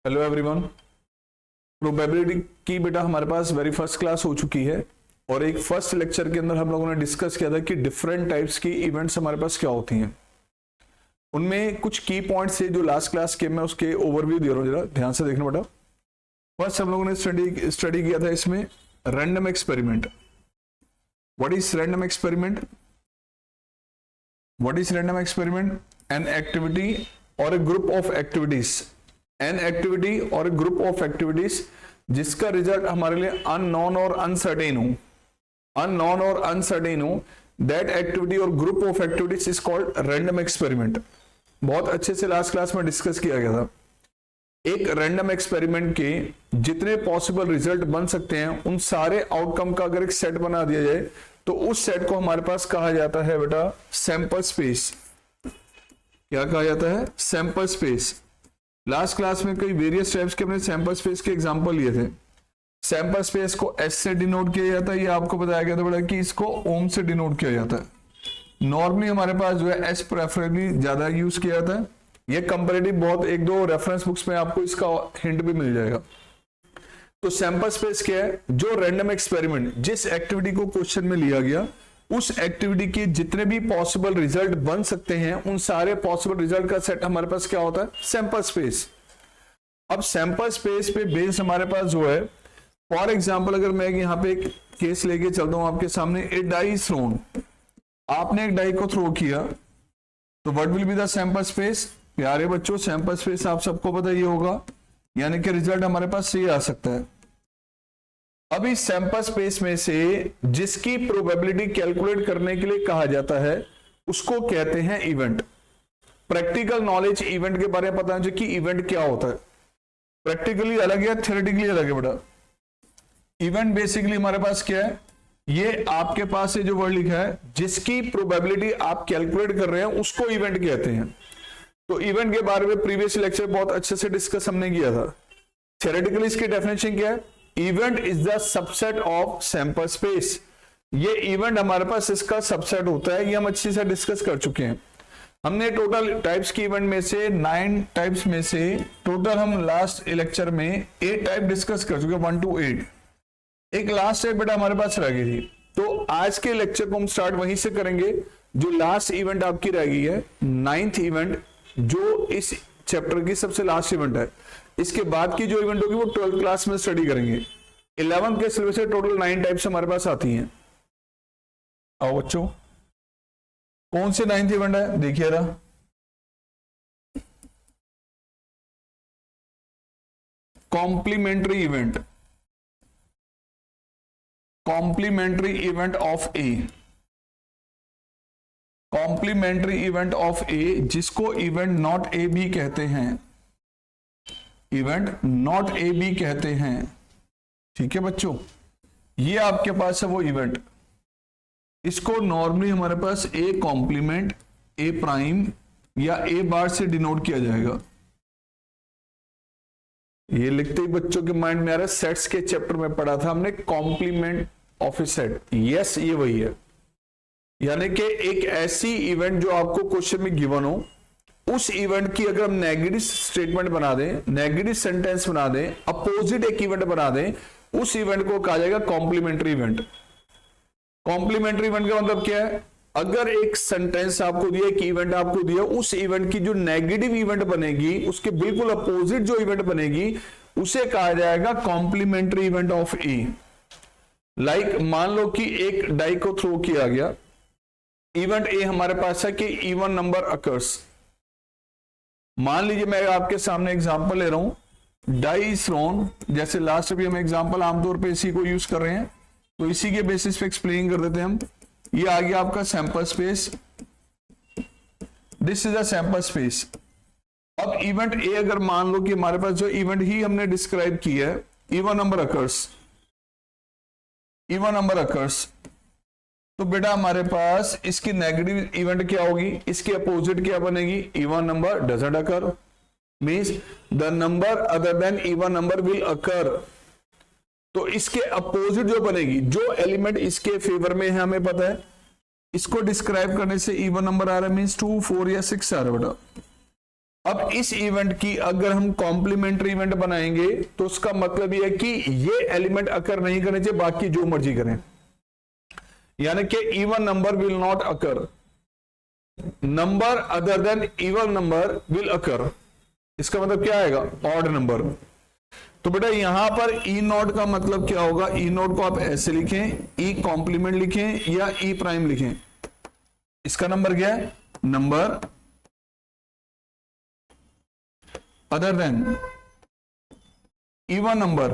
Hello everyone. Probability की बेटा हमारे पास वेरी फर्स्ट क्लास हो चुकी है और एक फर्स्ट लेक्चर के अंदर हम लोगों ने डिस्कस किया था कि डिफरेंट टाइप्स की इवेंट्स हमारे पास क्या होती हैं। उनमें कुछ की पॉइंट्स है जो लास्ट क्लास के मैं उसके ओवरव्यू दे रहा हूँ, जरा ध्यान से देखना बेटा। फर्स्ट हम लोगों ने स्टडी किया था इसमें random experiment. What is random experiment? What is random experiment? An activity or a group of activities, an activity or group of activities जिसका रिजल्ट हमारे लिए अननोन और अनसर्टेन हो, अननोन और अनसर्टेन हो, that activity or group of activities is called random experiment. बहुत अच्छे से लास्ट क्लास में डिस्कस किया गया था। एक रैंडम एक्सपेरिमेंट के जितने पॉसिबल रिजल्ट बन सकते हैं उन सारे आउटकम का अगर एक सेट बना दिया जाए तो उस सेट को हमारे पास कहा जाता है बेटा सैंपल स्पेस। क्या कहा जाता है? Sample space. लास्ट क्लास में कई वेरियस टाइप्स के अपने सैंपल स्पेस के एग्जांपल लिए थे। सैंपल स्पेस को एस से डिनोट किया जाता है, ये आपको बताया गया था बेटा कि इसको ओम से डिनोट किया जाता है। नॉर्मली हमारे पास जो है एस प्रेफरेबली ज्यादा यूज किया जाता है। ये कंपैरेटिव बहुत एक दो रेफरेंस बुक्स में आपको इसका हिंट भी मिल जाएगा। तो सैंपल स्पेस क्या है? जो रैंडम एक्सपेरिमेंट जिस एक्टिविटी को क्वेश्चन में लिया गया उस एक्टिविटी के जितने भी पॉसिबल रिजल्ट बन सकते हैं उन सारे पॉसिबल रिजल्ट का सेट हमारे पास क्या होता है? Sample space. अब सैंपल स्पेस पे बेस हमारे पास जो है, फॉर एग्जांपल अगर मैं यहां पे एक केस लेके चलता हूं आपके सामने, ए डाई इज थ्रोन। आपने एक डाई को थ्रो किया तो what will be the sample space? प्यारे बच्चों, सैंपल स्पेस आप सबको पता ही होगा, यानी कि रिजल्ट हमारे पास ये आ सकता है। अब इस सैंपल स्पेस में से जिसकी प्रोबेबिलिटी कैलकुलेट करने के लिए कहा जाता है उसको कहते हैं इवेंट। प्रैक्टिकल नॉलेज इवेंट के बारे में पता है कि इवेंट क्या होता है। प्रैक्टिकली अलग है, थ्योरेटिकली अलग है बेटा। इवेंट बेसिकली हमारे पास क्या है? ये आपके पास जो वर्ड लिखा है जिसकी प्रोबेबिलिटी आप कैलकुलेट कर रहे हैं उसको इवेंट कहते हैं। तो इवेंट के बारे में प्रीवियस लेक्चर बहुत अच्छे से डिस्कस हमने किया था। थ्योरेटिकली इसकी डेफिनेशन क्या है? Event is the subset of sample space. ये इवेंट हमारे पास इसका सबसेट होता है, ये हम अच्छे से डिस्कस कर चुके हैं। हमने टोटल टाइप्स की इवेंट में से 9 टाइप्स में से टोटल हम लास्ट लेक्चर में 8 टाइप डिस्कस कर चुके हैं, 1 to 8। एक लास्ट टाइप बेटा हमारे पास रह गई थी, तो आज के लेक्चर को हम स्टार्ट वहीं से करेंगे। जो लास्ट इवेंट आपकी रह गई है 9th इवेंट, जो इस चैप्टर की सबसे लास्ट इवेंट है। इसके बाद की जो इवेंट होगी वो 12th क्लास में स्टडी करेंगे। 11th के सिलेबस से टोटल 9 टाइप्स हमारे पास आती हैं। आओ बच्चों, कौन से 9th इवेंट है देखिए रहा। Complementary event, complementary event of A, complementary event of A, जिसको इवेंट नॉट ए भी कहते हैं, इवेंट नॉट ए भी कहते हैं। ठीक है बच्चों, ये आपके पास है वो इवेंट। इसको नॉर्मली हमारे पास ए कॉम्प्लीमेंट, ए प्राइम या ए बार से डिनोट किया जाएगा। ये लिखते ही बच्चों के माइंड में आ रहा है, सेट्स के चैप्टर में पढ़ा था हमने complement of a set. Yes, ये वही है। यानी कि एक ऐसी इवेंट जो आपको क्वेश्चन में गिवन हो, उस इवेंट की अगर हम नेगेटिव स्टेटमेंट बना दें, नेगेटिव सेंटेंस बना दें, अपोजिट एक इवेंट बना दें, उस इवेंट को कहा जाएगा कॉम्प्लीमेंट्री इवेंट। कॉम्प्लीमेंट्री इवेंट का मतलब क्या है? अगर एक सेंटेंस आपको दिया, एक इवेंट आपको दिया, उस इवेंट की जो नेगेटिव इवेंट बनेगी, उसके बिल्कुल अपोजिट जो इवेंट बनेगी, उसे कहा जाएगा complementary event of A. Like मान लो कि एक डाई को थ्रो किया गया, इवेंट ए हमारे पास है कि इवन नंबर अकर्स। मान लीजिए मैं आपके सामने एग्जांपल ले रहा हूं, डाई इज थ्रोन। जैसे लास्ट भी हम एग्जांपल आमतौर पे इसी को यूज कर रहे हैं, तो इसी के बेसिस पे एक्सप्लेन कर देते हैं हम। ये आ गया आपका sample space, this is a sample space. अब इवेंट ए अगर मान लो कि हमारे पास जो इवेंट ही हमने डिस्क्राइब की है, even number occurs, even number occurs, तो बेटा हमारे पास इसकी नेगेटिव इवेंट क्या होगी? इसके अपोजिट क्या बनेगी? Even number doesn't occur, means the number other than even number will occur. तो इसके अपोजिट जो बनेगी, जो एलिमेंट इसके फेवर में है हमें पता है, इसको डिस्क्राइब करने से इवन नंबर आ रहा है, मींस 2, 4 या 6 आ रहा है बेटा। अब इस इवेंट की अगर हम कॉम्प्लीमेंट्री इवेंट बनाएंगे तो उसका मतलब यह है कि ये एलिमेंट अकर नहीं करने चाहिए, बाकी जो मर्जी करें, यानी कि even number will not occur, number other than even number will occur. इसका मतलब क्या आएगा? Odd number. तो बेटा यहां पर ई नॉट का मतलब क्या होगा? ई नॉट को आप ऐसे लिखें, ई कॉम्प्लीमेंट लिखें या ई प्राइम लिखें। इसका नंबर क्या है? Number other than even number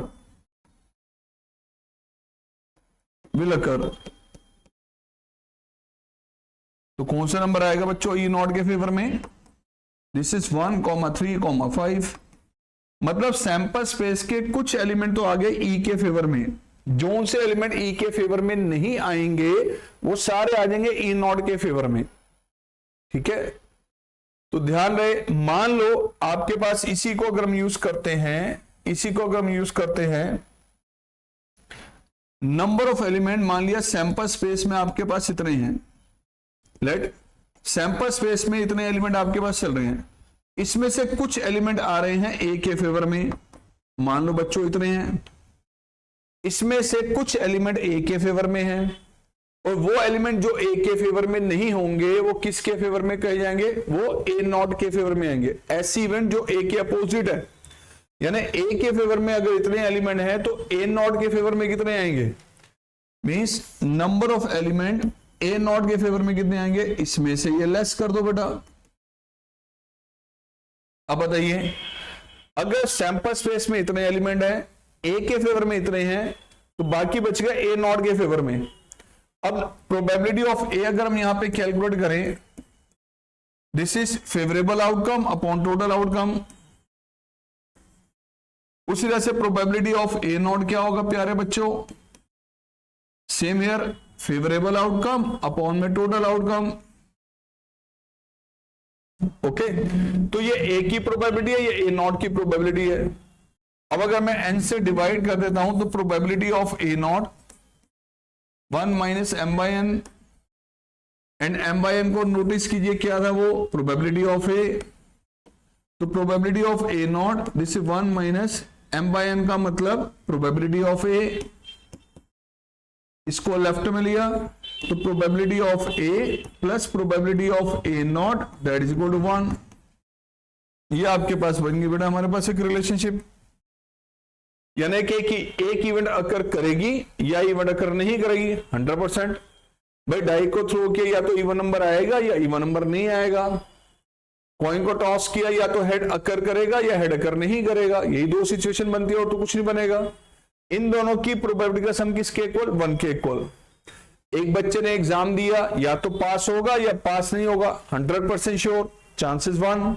will occur. तो कौन सा नंबर आएगा बच्चों ई नॉट के फेवर में? This is 1, 3, 5। मतलब सैंपल स्पेस के कुछ एलिमेंट तो आ गए ई के फेवर में, जो से एलिमेंट ई के फेवर में नहीं आएंगे वो सारे आ जाएंगे ई नॉट के फेवर में। ठीक है, तो ध्यान रहे, मान लो आपके पास इसी को अगर हम यूज करते हैं, इसी को अगर हम यूज करते हैं, नंबर ऑफ एलिमेंट मान लिया सैंपल स्पेस में आपके पास इतने हैं, लेट सैंपल स्पेस में इतने एलिमेंट आपके पास चल रहे हैं, इसमें से कुछ एलिमेंट आ रहे हैं ए के फेवर में, मान लो बच्चों इतने हैं, इसमें से कुछ एलिमेंट ए के फेवर में हैं, और वो एलिमेंट जो ए के फेवर में नहीं होंगे वो किसके फेवर में कहे जाएंगे? वो ए नॉट के फेवर में आएंगे। ऐसी इवेंट जो ए के अपोजिट है, यानी ए के फेवर में अगर इतने एलिमेंट हैं तो ए नॉट के फेवर में कितने आएंगे? Means number of element A not के फेवर में कितने आएंगे? इसमें से ये लेस कर दो बेटा। अब बताइए, अगर सैंपल स्पेस में इतने एलिमेंट हैं, ए के फेवर में इतने हैं, तो बाकी बच गया ए नॉट के फेवर में। अब प्रोबेबिलिटी ऑफ ए अगर हम यहां पे कैलकुलेट करें, this is favourable outcome upon total outcome. उसी तरह से प्रोबेबिलिटी ऑफ ए नॉट क्या होगा प्यारे बच्चों? Same here, favourable outcome upon में टोटल आउटकम। ओके, तो ये ए की प्रोबेबिलिटी है, ये ए नॉट की प्रोबेबिलिटी है। अब अगर मैं एन से डिवाइड कर देता हूं तो probability of A not 1 minus M by N, and M by N को नोटिस कीजिए क्या था वो? Probability of A. तो probability of A not this is 1 minus M by N का मतलब प्रोबेबिलिटी ऑफ ए। इसको लेफ्ट में लिया तो probability of A plus probability of A not that is equal to 1। ये आपके पास बन गई बेटा हमारे पास एक रिलेशनशिप, यानी कि एक इवेंट अकर करेगी या इवेंट अकर नहीं करेगी 100%। भाई डाई को थ्रो किया, या तो इवन नंबर आएगा या इवन नंबर नहीं आएगा। कॉइन को टॉस किया, या तो हेड अकर करेगा या हेड अकर नहीं करेगा। यही दो सिचुएशन बनती है और तो कुछ नहीं बनेगा। इन दोनों की प्रोबेबिलिटी का सम किसके इक्वल? 1 के इक्वल। एक बच्चे ने एग्जाम दिया, या तो पास होगा या पास नहीं होगा, 100% श्योर, चांसेस 1।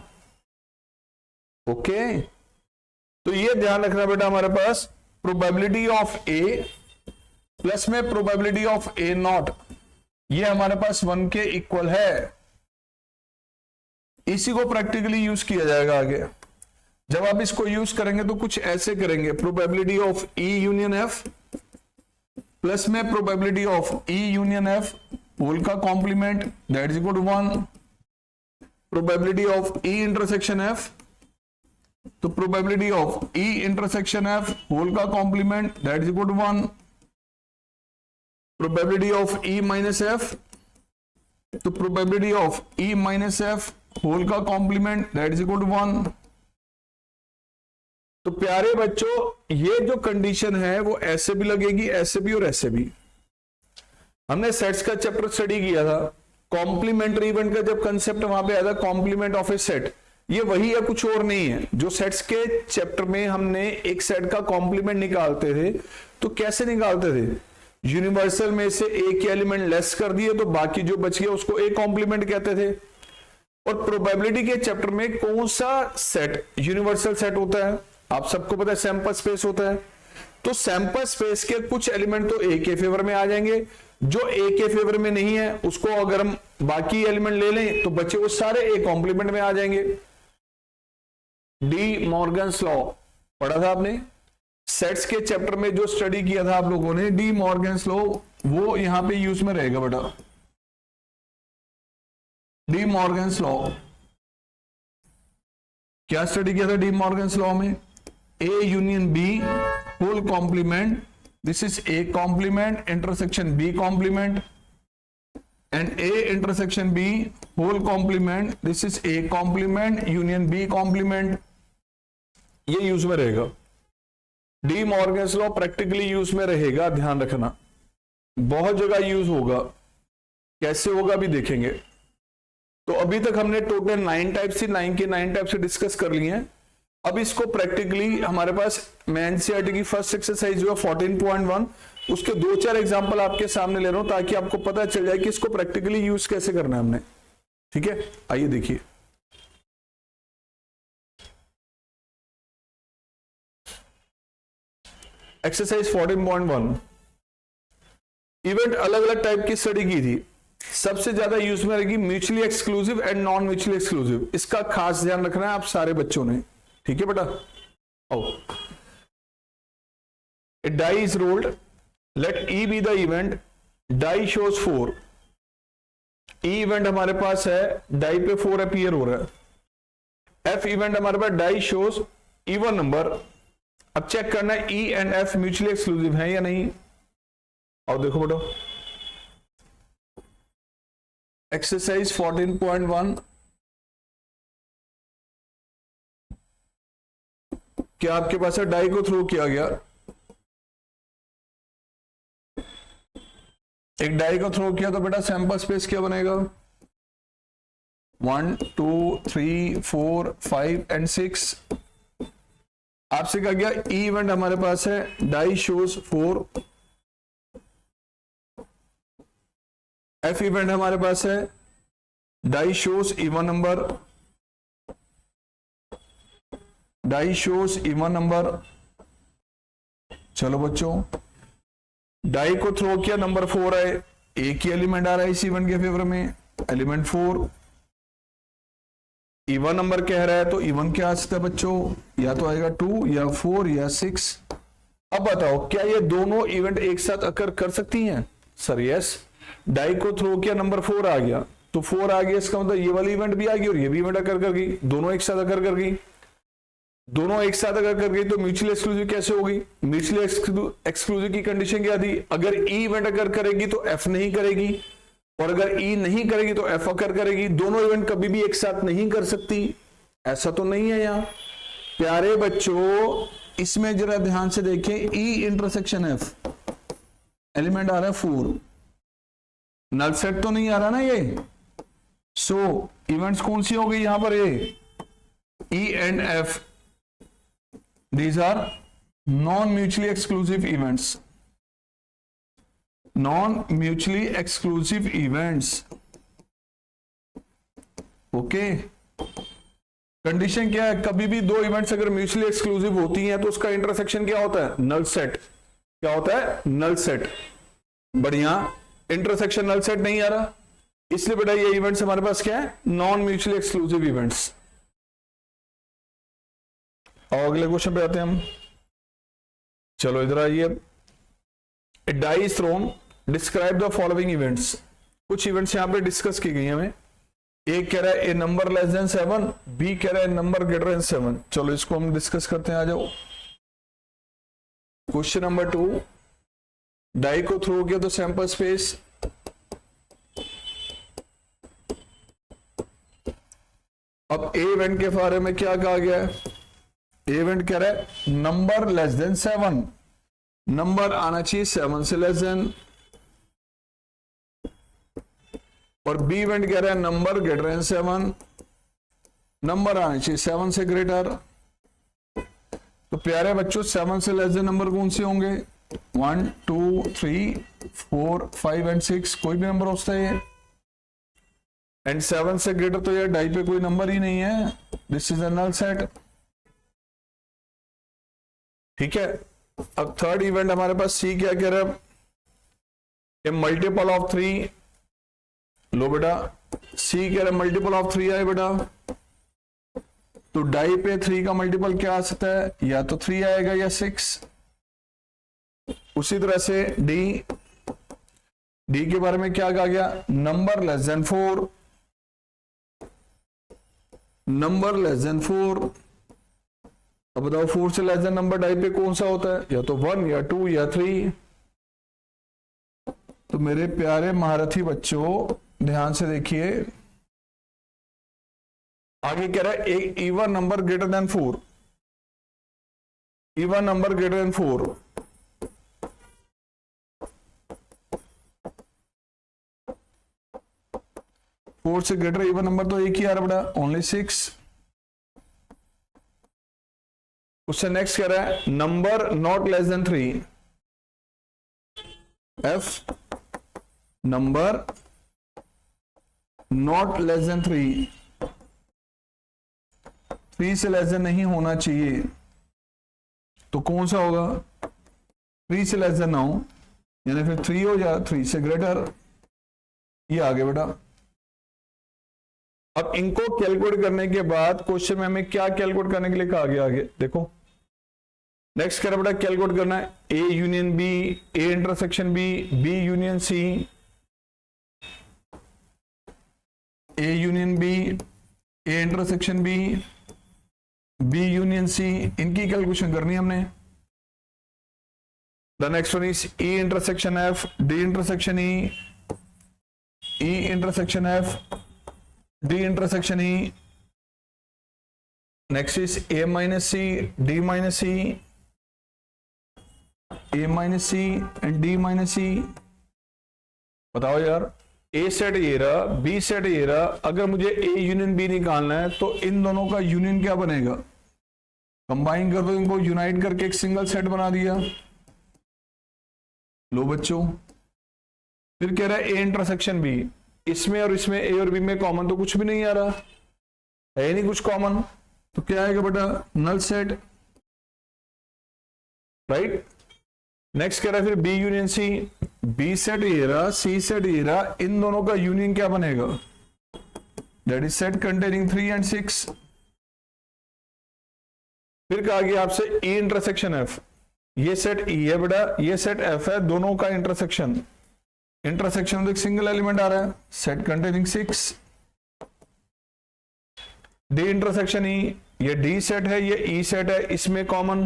ओके, तो ये ध्यान रखना बेटा हमारे पास प्रोबेबिलिटी ऑफ ए प्लस में प्रोबेबिलिटी ऑफ ए नॉट, ये हमारे पास 1 के इक्वल है। इसी को प्रैक्टिकली यूज किया जाएगा आगे। जब आप इसको यूज करेंगे तो कुछ ऐसे करेंगे, probability of E union F plus में probability of E union F whole का complement that is equal to 1, probability of E intersection F, तो probability of E intersection F whole का complement that is equal to 1, probability of E minus F, तो probability of E minus F whole का complement that is equal to 1। तो प्यारे बच्चों ये जो condition है वो ऐसे भी लगेगी, ऐसे भी और ऐसे भी। हमने सेट्स का चैप्टर स्टडी किया था, कॉम्प्लीमेंट्री इवेंट का जब कंसेप्ट वहां पे आया था, कॉम्प्लीमेंट ऑफ ए सेट, ये वही है, कुछ और नहीं है। जो सेट्स के चैप्टर में हमने एक सेट का कॉम्प्लीमेंट निकालते थे तो कैसे निकालते थे? यूनिवर्सल में से एक के एलिमेंट लेस कर दिए तो बाकी जो बच गया उसको एक कॉम्प्लीमेंट कहते थे। और प्रोबेबिलिटी के चैप्टर में कौन सा सेट यूनिवर्सल सेट होता है? आप सबको पता है सैंपल स्पेस होता है। तो सैंपल स्पेस के कुछ एलिमेंट तो ए के फेवर में आ जाएंगे, जो ए के फेवर में नहीं है उसको अगर हम बाकी एलिमेंट ले लें तो बच्चे वो सारे ए कॉम्प्लीमेंट में आ जाएंगे। डी मॉर्गन्स लॉ पढ़ा था आपने सेट्स के चैप्टर में, जो स्टडी किया था आप लोगों ने, डी मॉर्गन्स लॉ, वो यहां पे यूज में रहेगा बेटा। डी मॉर्गन्स लॉ क्या स्टडी किया था डी मॉर्गन्स लॉ में? A union B whole complement, this is A complement intersection B complement, and A intersection B whole complement, this is A complement union B complement. ये use में रहेगा, De Morgan's law practically use में रहेगा, ध्यान रखना, बहुत जगह use होगा, कैसे होगा भी देखेंगे। तो अभी तक हमने टोटल 9 टाइप से 9 के 9 टाइप से डिस्कस कर लिए हैं। अब इसको प्रैक्टिकली हमारे पास मैं एनसीईआरटी की फर्स्ट एक्सरसाइज जो है 14.1 उसके 2-4 एग्जांपल आपके सामने ले रहा हूं ताकि आपको पता चल जाए कि इसको प्रैक्टिकली यूज कैसे करना है हमने। ठीक है, आइए देखिए। एक्सरसाइज 14.1 इवेंट अलग अलग टाइप की स्टडी की थी, सबसे ज्यादा यूज में रहेगी mutually exclusive and non mutually exclusive. इसका खास ध्यान रखना है आप सारे बच्चों ने, ठीक है बेटा। आओ, a die is rolled, let E be the event, die shows 4, E event हमारे पास है, डाई पे 4 अपीयर हो रहा है। एफ इवेंट हमारे पास डाई शोज इवन नंबर। अब चेक करना है ई एंड एफ म्यूचुअली एक्सक्लूसिव है या नहीं। और देखो बेटा, एक्सरसाइज 14.1 क्या आपके पास है, डाई को थ्रो किया गया, एक डाई को थ्रो किया तो बेटा सैंपल स्पेस क्या बनेगा, 1 2 3 4 5 एंड 6। आपसे कहा गया ई इवेंट हमारे पास है, डाई शोज 4, एफ इवेंट हमारे पास है, die shows even number, die shows even number. चलो बच्चों, डाई को थ्रो किया, नंबर 4 है, एक ही एलिमेंट आ रहा है इस इवेंट के फेवर में, एलिमेंट 4। इवन नंबर कह रहा है तो इवन क्या आ सकता है बच्चों, या तो आएगा 2 या 4 या 6। अब बताओ क्या ये दोनों इवेंट एक साथ अकर कर सकती हैं? Sir yes. डाई को थ्रो किया, नंबर 4 आ गया, तो 4 आ गया, इसका मतलब ये वाली इवेंट भी आ गई और ये भी इवेंट अकर कर गई, दोनों एक साथ अकर कर गई। दोनों एक साथ अगर कर गई तो म्यूचुअली एक्सक्लूसिव कैसे होगी? म्यूचुअली एक्सक्लूसिव की कंडीशन क्या थी? अगर ई इवेंट अगर करेगी तो एफ नहीं करेगी, और अगर ई नहीं करेगी तो एफ अकर करेगी। दोनों इवेंट कभी भी एक साथ नहीं कर सकती, ऐसा तो नहीं है यहां। प्यारे बच्चों, इसमें जरा ध्यान से देखें, ई इंटरसेक्शन एफ, एलिमेंट आ रहा है 4, नल सेट तो नहीं आ रहा ना ये। सो इवेंट्स कौन सी हो गई यहां पर? A E and F, these are non-mutually exclusive events, non-mutually exclusive events, okay। Condition क्या है? कभी भी दो इवेंट्स अगर म्यूचुअली एक्सक्लूसिव होती हैं तो उसका इंटरसेक्शन क्या होता है? Null set. क्या होता है? Null set. बढ़िया, इंटरसेक्शन नल सेट नहीं आ रहा, इसलिए बेटा ये इवेंट्स हमारे पास क्या है? Non mutually exclusive events. और अगले क्वेश्चन पे आते हैं हम। चलो इधर आइए। A die is thrown, describe the following events. कुछ इवेंट्स यहां पे डिस्कस की गई हमें। ए कह रहा है ए नंबर लेस देन 7, बी कह रहा है नंबर ग्रेटर देन 7। चलो इसको हम डिस्कस करते हैं, आ जाओ। क्वेश्चन नंबर 2, डाई को थ्रो किया तो सैंपल स्पेस, अब ए इवेंट के बारे में क्या कहा गया है? इवेंट कह रहा है नंबर लेस देन 7, नंबर आना चाहिए 7 से लेस देन, और बी इवेंट कह रहा है नंबर ग्रेटर देन 7, नंबर आना चाहिए 7 से ग्रेटर। तो प्यारे बच्चों 7 से लेस देन नंबर कौन से होंगे? 1 2 3 4 5 एंड 6, कोई भी नंबर हो सकता है ये। एंड 7 से ग्रेटर तो यार डाई पे कोई नंबर ही नहीं है, this is a null set. ठीक है। अब थर्ड इवेंट हमारे पास सी क्या कह रहा है? ए मल्टीपल ऑफ 3, लो बेटा सी कह रहा है मल्टीपल ऑफ 3 आए बेटा, तो डाई पे 3 का मल्टीपल क्या आ सकता है? या तो 3 आएगा या 6। उसी तरह से डी के बारे में क्या कहा गया? Number less than 4, number less than 4। अब बताओ 4 से लेस देन नंबर टाइप पे कौन सा होता है, या तो 1 या 2 या 3। तो मेरे प्यारे महारथी बच्चों ध्यान से देखिए, आगे कह रहा है एक even number greater than 4, even number greater than 4। Four से ग्रेटर इवन नंबर तो एक ही आ रहा बेटा, ओनली 6। उससे नेक्स्ट कह रहा है number not less than 3, F number not less than 3, 3 से लेस देन नहीं होना चाहिए, तो कौन सा होगा, 3 से लेस देन ना हो, यानी फिर 3 हो या 3 से ग्रेटर, ये आगे बेटा। अब इनको कैलकुलेट करने के बाद क्वेश्चन में हमें क्या कैलकुलेट करने के लिए कहा गया, आगे देखो नेक्स्ट कह रहा बेटा कैलकुलेट करना है A union B, A intersection B, B union C, A union B, A intersection B, B union C, इनकी कैलकुलेशन करनी है हमने। The next one is E intersection F, D intersection E, E intersection F, D intersection E. Next is A minus C, D minus C, A minus C and D minus C. बताओ यार, ए set ये रहा, B set ये रहा, अगर मुझे ए union B निकालना है तो इन दोनों का यूनियन क्या बनेगा, कंबाइन कर दो इनको, यूनाइट करके एक सिंगल सेट बना दिया। लो बच्चों, फिर कह रहा है ए इंटरसेक्शन बी, इसमें और इसमें ए और बी में कॉमन तो कुछ भी नहीं आ रहा है, नहीं कुछ कॉमन, तो क्या आएगा बेटा, नल सेट, राइट। नेक्स्ट कह रहा है फिर B union C, B set ये रहा, सी सेट ये रहा, इन दोनों का यूनियन क्या बनेगा, that is set containing 3 and 6। फिर कहा गया आपसे ई इंटरसेक्शन एफ, ये सेट ई है बेटा, ये सेट एफ है, दोनों का इंटरसेक्शन, इंटरसेक्शन में एक सिंगल एलिमेंट आ रहा है, सेट कंटेनिंग 6। डी इंटरसेक्शन ई, ये डी सेट है, ये ई सेट है, इसमें कॉमन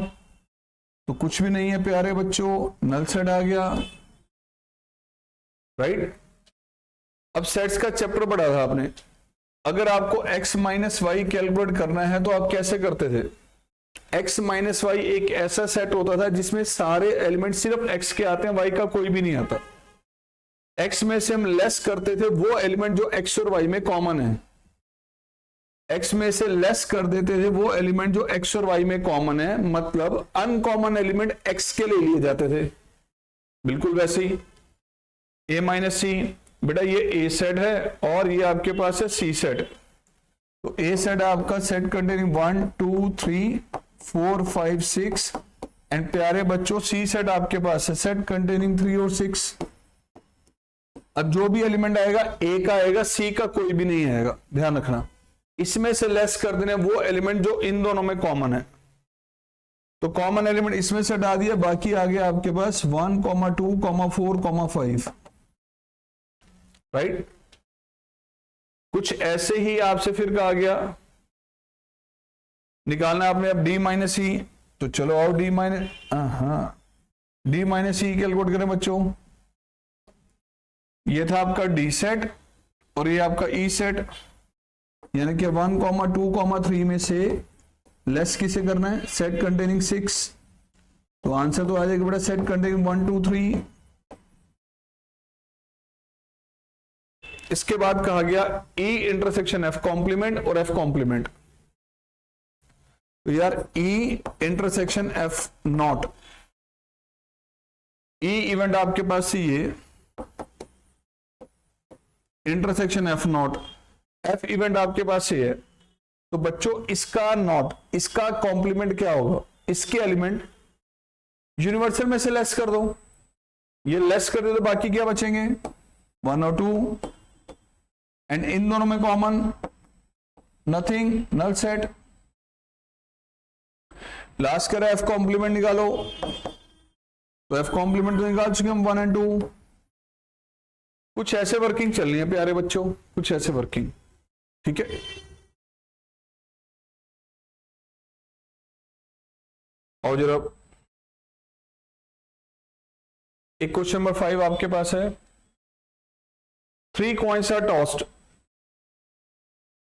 तो कुछ भी नहीं है प्यारे बच्चों, नल सेट आ गया, राइट। अब सेट्स का चैप्टर पढ़ा था आपने, अगर आपको x माइनस वाई कैलकुलेट करना है तो आप कैसे करते थे, x माइनस वाई एक ऐसा सेट होता था जिसमें सारे एलिमेंट सिर्फ x के आते हैं, y का कोई भी नहीं आता। x में से हम लेस करते थे वो एलिमेंट जो x और y में कॉमन है, x में से लेस कर देते थे वो एलिमेंट जो x और y में कॉमन है, मतलब अनकॉमन एलिमेंट x के लिए लिए जाते थे। बिल्कुल वैसे ही a माइनस सी, बेटा ये a सेट है और ये आपके पास है c सेट, तो a सेट आपका सेट कंटेनिंग 1 2 3 4 5 6 एंड प्यारे बच्चों c सेट आपके पास है सेट कंटेनिंग 3 और 6। अब जो भी एलिमेंट आएगा a का आएगा, c का कोई भी नहीं आएगा, ध्यान रखना। इसमें से लेस कर देने वो एलिमेंट जो इन दोनों में कॉमन है, तो कॉमन एलिमेंट इसमें से हटा दिया, बाकी आ गया आपके पास 1, 2, 4, 5, राइट। कुछ ऐसे ही आपसे फिर कहा गया निकालना आपने अब डी माइनस सी, तो चलो आओ डी माइनस, डी माइनस सी कैलकुलेट करें बच्चों। ये था आपका डी सेट और ये आपका ई सेट, यानी कि 1, 2, 3 में से लेस किसे करना है, सेट कंटेनिंग 6, तो आंसर तो आ जाएगा बेटा सेट कंटेनिंग 1 2 3। इसके बाद कहा गया ई इंटरसेक्शन एफ कॉम्प्लीमेंट और एफ कॉम्प्लीमेंट, तो यार ई intersection F not, E event आपके पास ये intersection F not, F event आपके पास ये है, तो बच्चों इसका नॉट, इसका कॉम्प्लीमेंट क्या होगा, इसके एलिमेंट यूनिवर्सल में से लेस कर दो, ये लेस कर दे तो बाकी क्या बचेंगे 1 और 2 एंड इन दोनों में common nothing, null set. Last करें एफ कॉम्प्लीमेंट निकालो, तो एफ कॉम्प्लीमेंट तो निकाल चुके हम 1 और 2। कुछ ऐसे वर्किंग चल रही है प्यारे बच्चों, कुछ ऐसे वर्किंग, ठीक है। और जरा एक क्वेश्चन नंबर 5 आपके पास है। 3 coins are tossed.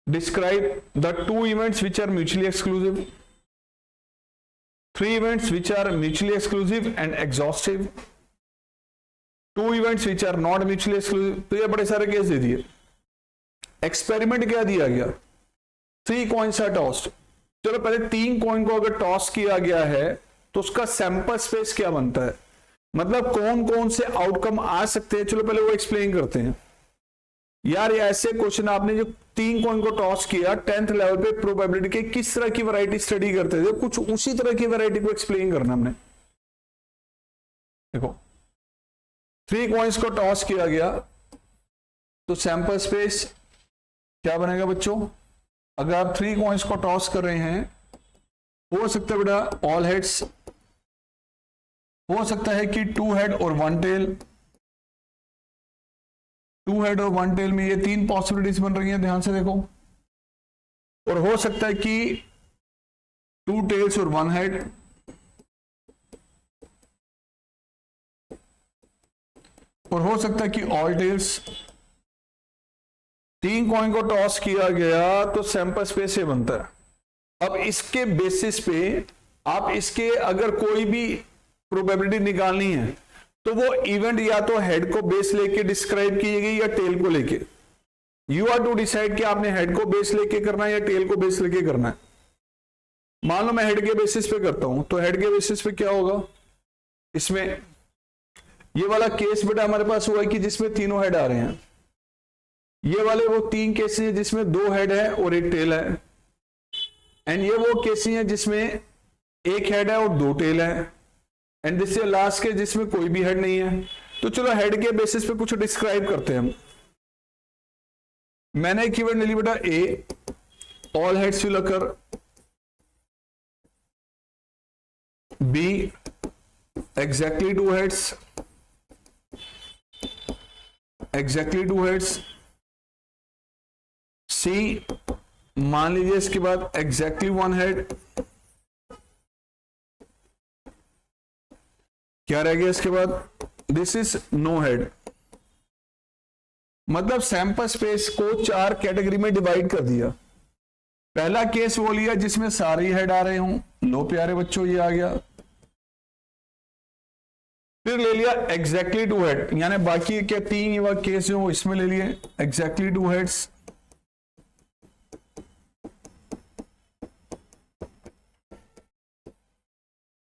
Describe the 2 events which are mutually exclusive. 3 events which are mutually exclusive and exhaustive. 2 events which are not mutually exclusive. तो ये बड़े सारे केस दे दिए। एक्सपेरिमेंट क्या दिया गया? 3 coins are tossed. चलो पहले 3 कॉइन को अगर टॉस किया गया है तो उसका सैंपल स्पेस क्या बनता है, मतलब कौन कौन से आउटकम आ सकते हैं। चलो पहले वो एक्सप्लेन करते हैं। यार ये ऐसे क्वेश्चन आपने जो 3 कॉइन को टॉस किया 10th लेवल पे प्रोबेबिलिटी के किस तरह की वैरायटी स्टडी करते थे, कुछ उसी तरह की वैरायटी को एक्सप्लेन करना हमने। देखो 3 कॉइन्स को टॉस किया गया तो सैंपल स्पेस क्या बनेगा बच्चों? अगर आप 3 कॉइन्स को टॉस कर रहे हैं, हो सकता है बेटा ऑल हेड्स, हो सकता है कि 2 हेड और 1 टेल। 2 हेड और 1 टेल में ये 3 पॉसिबिलिटीज बन रही हैं, ध्यान से देखो। और हो सकता है कि 2 टेल्स और 1 हेड, और हो सकता है कि ऑल टेल्स। 3 कॉइन को टॉस किया गया तो सैंपल स्पेस ये बनता है। अब इसके बेसिस पे आप इसके अगर कोई भी प्रोबेबिलिटी निकालनी है तो वो इवेंट या तो हेड को बेस लेके डिस्क्राइब की गई या टेल को लेके। यू आर टू डिसाइड कि आपने हेड को बेस लेके करना है या टेल को बेस लेके करना है। मान लो मैं हेड के बेसिस पे करता हूं तो हेड के बेसिस पे क्या होगा, इसमें ये वाला केस बेटा हमारे पास हुआ है कि जिसमें तीनों हेड आ रहे हैं। ये वाले वो 3 केसेस हैं जिसमें 2 हेड है और 1 टेल है, एंड ये वो केसेस हैं जिसमें 1 हेड है और 2 टेल है, एंड दिस लास्ट के जिसमें कोई भी हेड नहीं है। तो चलो हेड के बेसिस पे कुछ डिस्क्राइब करते हैं हम। मैंने एक कीवर्ड ले ली बेटा A, all heads will occur. B exactly 2 heads, exactly 2 heads. C मान लीजिए इसके बाद एग्जैक्टली 1 हेड। क्या रह गया इसके बाद? This is no head. मतलब सैंपल स्पेस को 4 कैटेगरी में डिवाइड कर दिया। पहला केस वो लिया जिसमें सारे हेड आ रहे हों, लो प्यारे बच्चों ये आ गया। फिर ले लिया एग्जैक्टली 2 हेड, यानी बाकी क्या 3 ये केस जो इसमें ले लिए एग्जैक्टली 2 हेड्स।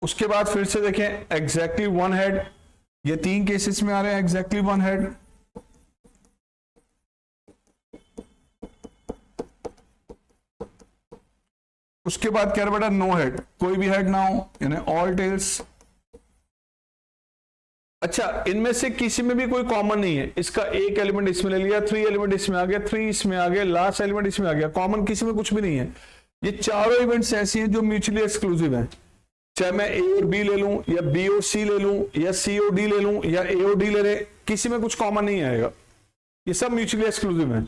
उसके बाद फिर से देखें एग्जैक्टली 1 हेड, ये 3 केसेस में आ रहे हैं एग्जैक्टली 1 हेड। उसके बाद क्या बेटा नो हेड, कोई भी हेड ना हो, यानी ऑल टेल्स। अच्छा इनमें से किसी में भी कोई कॉमन नहीं है, इसका एक एलिमेंट इसमें ले लिया, 3 एलिमेंट इसमें आ गया, 3 इसमें आ गए, लास्ट एलिमेंट इसमें आ गया, कॉमन किसी में कुछ भी नहीं है। ये चारों इवेंट्स ऐसी हैं जो म्यूचुअली एक्सक्लूसिव हैं, चाहे मैं ए और बी ले लूं या बी और सी ले लूं या सी और डी ले लूं या ए और डी ले रहे, किसी में कुछ कॉमन नहीं आएगा, ये सब म्यूचुअली एक्सक्लूसिव हैं,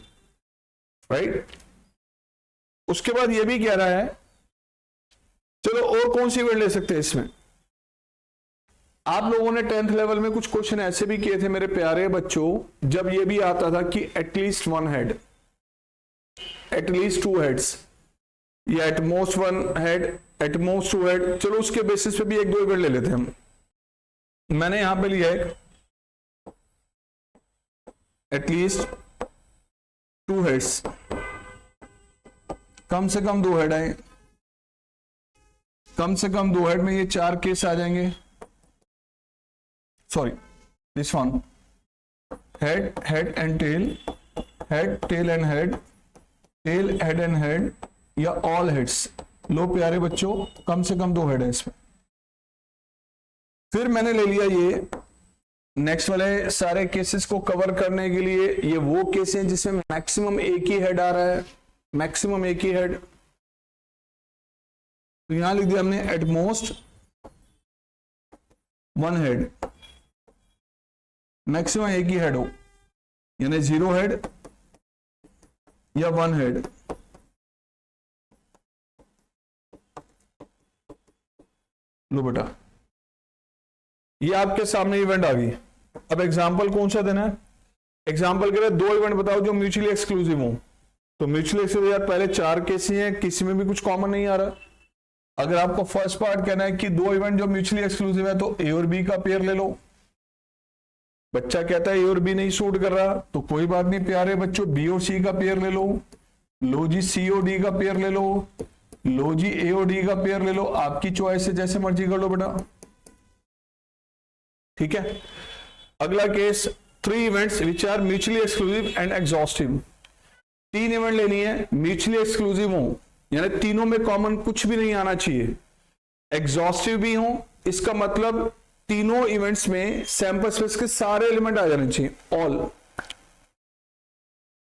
राइट। उसके बाद ये भी कह रहा है, चलो और कौन सी इवेंट ले सकते हैं इसमें। आप लोगों ने 10th लेवल में कुछ क्वेश्चन ऐसे भी किए थे मेरे प्यारे बच्चों, जब ये भी आता था कि एटलीस्ट 1 हेड, एटलीस्ट 2 हेड्स या एटमोस्ट 1 हेड, एटमोस्ट 2 हेड। चलो उसके बेसिस पे भी 1-2 इवेंट ले लेते हैं हम। मैंने यहां पे लिया है एटलीस्ट 2 हेड्स, कम से कम 2 हेड आए, कम से कम 2 हेड में ये 4 केस आ जाएंगे। Sorry this one, head, head and tail, head, tail and head, tail, head and head या ऑल हेड्स। लो प्यारे बच्चों कम से कम 2 हेड है इसमें। फिर मैंने ले लिया ये नेक्स्ट वाले सारे केसेस को कवर करने के लिए, ये वो केस हैं जिसमें मैक्सिमम एक ही हेड आ रहा है, मैक्सिमम एक ही हेड। तो यहां लिख दिया हमने एट मोस्ट 1 हेड, मैक्सिमम एक ही हेड हो, यानी 0 हेड या 1 हेड। लो बेटा, ये आपके सामने इवेंट आ गई। अब एग्जाम्पल कौन सा देना है? एग्जाम्पल के लिए 2 इवेंट बताओ जो म्यूचुअली एक्सक्लूसिव हो। तो म्यूचुअली एक्सक्लूसिव यार पहले 4 केस ही हैं, किसी में भी कुछ कॉमन नहीं आ रहा। अगर आपको फर्स्ट पार्ट कहना है कि 2 इवेंट जो म्यूचुअली एक्सक्लूसिव है तो ए और बी का पेयर ले लो। बच्चा कहता है ए और बी नहीं सूट कर रहा, तो कोई बात नहीं प्यारे बच्चों, बी और सी का पेयर ले लो जी, सी और डी का पेयर ले लो जी, ए और डी का पेयर ले लो, आपकी चॉइस है, जैसे मर्जी कर लो बेटा। ठीक है। अगला case 3 events which are mutually exclusive and exhaustive. 3 event लेनी है, म्यूचुअली एक्सक्लूसिव हो, यानी तीनों में कॉमन कुछ भी नहीं आना चाहिए, एग्जॉस्टिव भी हो, इसका मतलब तीनों इवेंट्स में सैंपल स्पेस के सारे एलिमेंट आ जाने चाहिए, ऑल।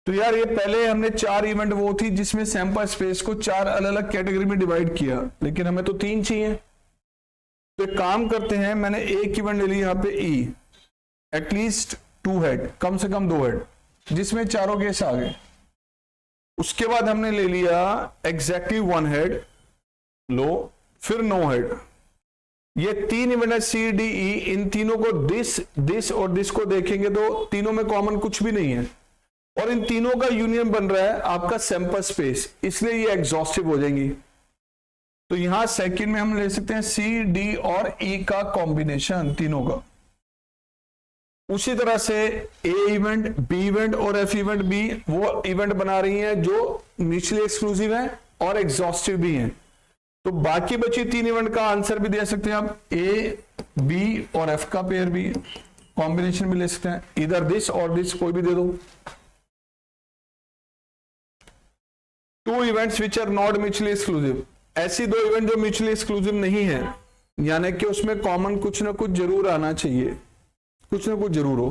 तो यार ये पहले हमने 4 इवेंट वो थी जिसमें सैंपल स्पेस को 4 अलग अलग कैटेगरी में डिवाइड किया, लेकिन हमें तो 3 चाहिए। तो एक काम करते हैं, मैंने एक इवेंट ले लिया यहां पे ई, एटलीस्ट 2 हेड, कम से कम 2 हेड, जिसमें चारों केस आ गए। उसके बाद हमने ले लिया एग्जैक्टली 1 हेड, लो, फिर 9 हेड। ये 3 इवेंट है सी डी ई, इन तीनों को दिस और दिस को देखेंगे तो तीनों में कॉमन कुछ भी नहीं है, और इन तीनों का यूनियन बन रहा है आपका सैंपल स्पेस, इसलिए ये एग्जॉस्टिव हो जाएंगी। तो यहां सेकंड में हम ले सकते हैं सी डी और ई का कॉम्बिनेशन तीनों का। उसी तरह से ए इवेंट, बी इवेंट और एफ इवेंट भी वो इवेंट बना रही हैं जो म्यूचुअली एक्सक्लूसिव है और एग्जॉस्टिव भी हैं। तो बाकी बची 3 इवेंट का आंसर भी दे सकते हैं आप, ए बी और एफ का पेयर भी, कॉम्बिनेशन भी ले सकते हैं, इधर दिस और दिस कोई भी दे दो। 2 events which are not mutually exclusive, ऐसी 2 इवेंट जो म्यूचुअली एक्सक्लूसिव नहीं है, यानी कि उसमें कॉमन कुछ ना कुछ जरूर आना चाहिए, कुछ ना कुछ जरूर हो।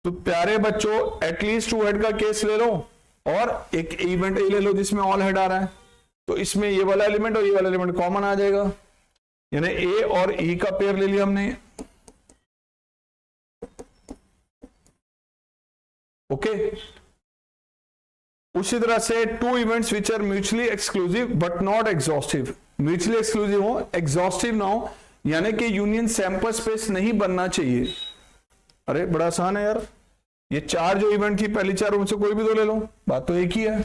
तो प्यारे बच्चों एटलीस्ट 2 हेड का केस ले लो और एक इवेंट ए ले लो जिसमें ऑल हेड आ रहा है, तो इसमें ये वाला एलिमेंट और ये वाला एलिमेंट कॉमन आ जाएगा, यानी ए और ई का पेयर ले लिया हमने। ओके। उसी तरह से 2 events which are mutually exclusive but not exhaustive, mutually exclusive हो, एग्जॉस्टिव ना हो, यानी कि यूनियन सैंपल स्पेस नहीं बनना चाहिए। अरे बड़ा आसान है यार, ये 4 जो इवेंट थी पहली 4 उनसे कोई भी 2 ले लो, बात तो एक ही है।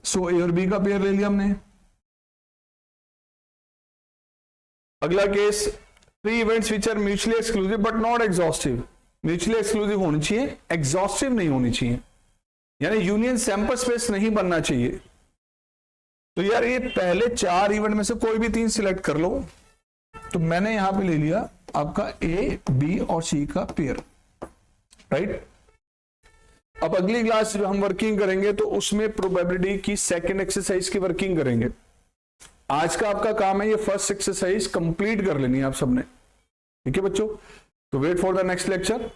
सो ए और बी का पेयर ले लिया हमने। अगला case 3 events which are mutually exclusive but not exhaustive, mutually exclusive होनी चाहिए, एग्जॉस्टिव नहीं होनी चाहिए, यानी यूनियन सैंपल स्पेस नहीं बनना चाहिए। तो यार ये पहले 4 इवेंट में से कोई भी 3 सिलेक्ट कर लो। तो मैंने यहां पे ले लिया आपका ए बी और सी का पेयर, राइट। अब अगली क्लास जो हम वर्किंग करेंगे तो उसमें प्रोबेबिलिटी की सेकंड एक्सरसाइज की वर्किंग करेंगे। आज का आपका काम है ये फर्स्ट एक्सरसाइज कंप्लीट कर लेनी है आप सबने, ठीक है बच्चों। तो wait for the next lecture.